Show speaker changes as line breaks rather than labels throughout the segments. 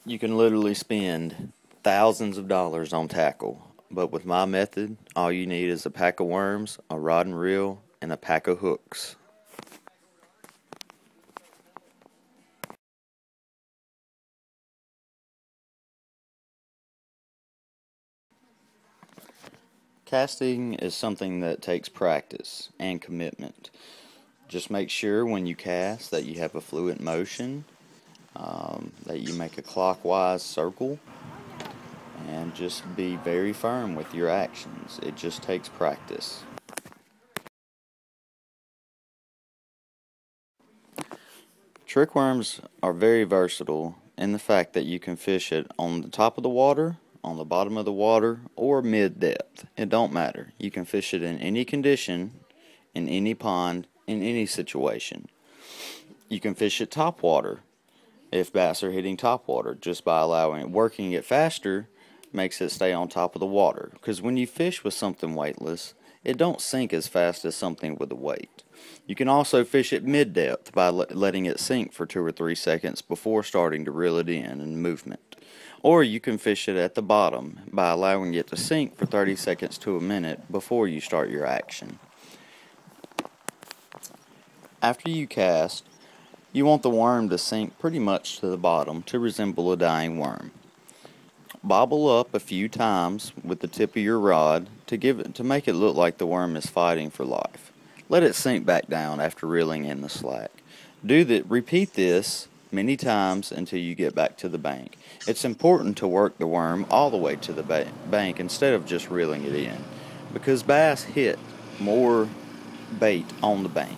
You can literally spend thousands of dollars on tackle, but with my method, all you need is a pack of worms, a rod and reel, and a pack of hooks. Casting is something that takes practice and commitment. Just make sure when you cast that you have a fluid motion, that you make a clockwise circle, and just be very firm with your actions. It just takes practice. Trick worms are very versatile in the fact that you can fish it on the top of the water, on the bottom of the water, or mid-depth. It don't matter. You can fish it in any condition, in any pond, in any situation. You can fish it top water if bass are hitting top water, just by working it faster makes it stay on top of the water. Because when you fish with something weightless, it don't sink as fast as something with a weight. You can also fish at mid-depth by letting it sink for 2 or 3 seconds before starting to reel it in movement. Or you can fish it at the bottom by allowing it to sink for 30 seconds to a minute before you start your action. After you cast, you want the worm to sink pretty much to the bottom to resemble a dying worm. Bobble up a few times with the tip of your rod to make it look like the worm is fighting for life. Let it sink back down after reeling in the slack. Repeat this many times until you get back to the bank. It's important to work the worm all the way to the bank instead of just reeling it in, because bass hit more bait on the bank.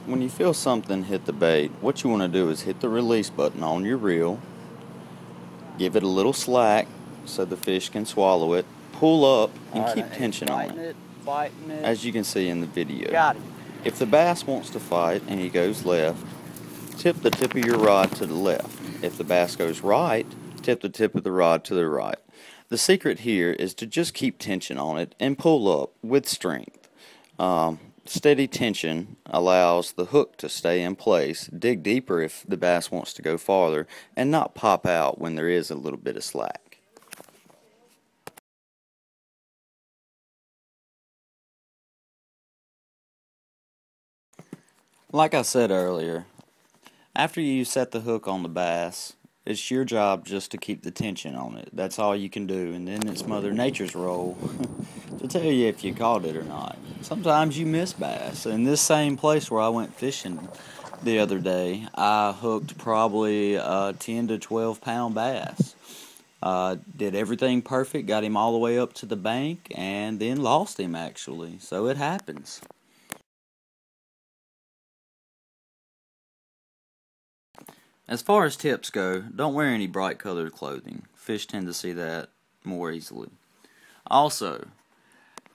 When you feel something hit the bait, what you want to do is hit the release button on your reel, give it a little slack so the fish can swallow it, pull up, and keep tension on it, as you can see in the video.
Got it.
If the bass wants to fight and he goes left, tip the tip of your rod to the left. If the bass goes right, tip the tip of the rod to the right. The secret here is to just keep tension on it and pull up with strength. Steady tension allows the hook to stay in place, dig deeper if the bass wants to go farther, and not pop out when there is a little bit of slack. Like I said earlier, after you set the hook on the bass, it's your job just to keep the tension on it. That's all you can do, and then it's Mother Nature's role to tell you if you caught it or not. Sometimes you miss bass. In this same place where I went fishing the other day, I hooked probably a 10 to 12 pound bass. Did everything perfect, got him all the way up to the bank, and then lost him actually. So it happens. As far as tips go, don't wear any bright colored clothing. Fish tend to see that more easily. Also,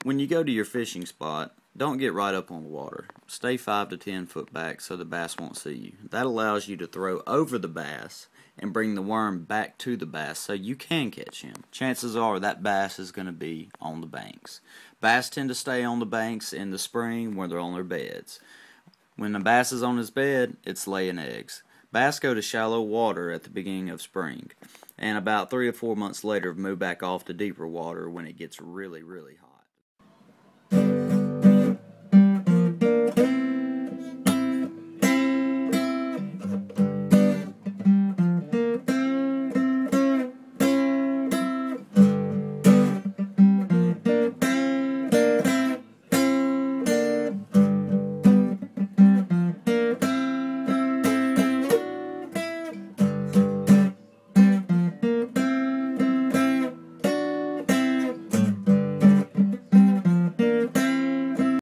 when you go to your fishing spot, don't get right up on the water. Stay 5 to 10 foot back so the bass won't see you. That allows you to throw over the bass and bring the worm back to the bass so you can catch him. Chances are that bass is going to be on the banks. Bass tend to stay on the banks in the spring when they're on their beds. When the bass is on his bed, it's laying eggs. Bass go to shallow water at the beginning of spring, and about 3 or 4 months later move back off to deeper water when it gets really, really hot.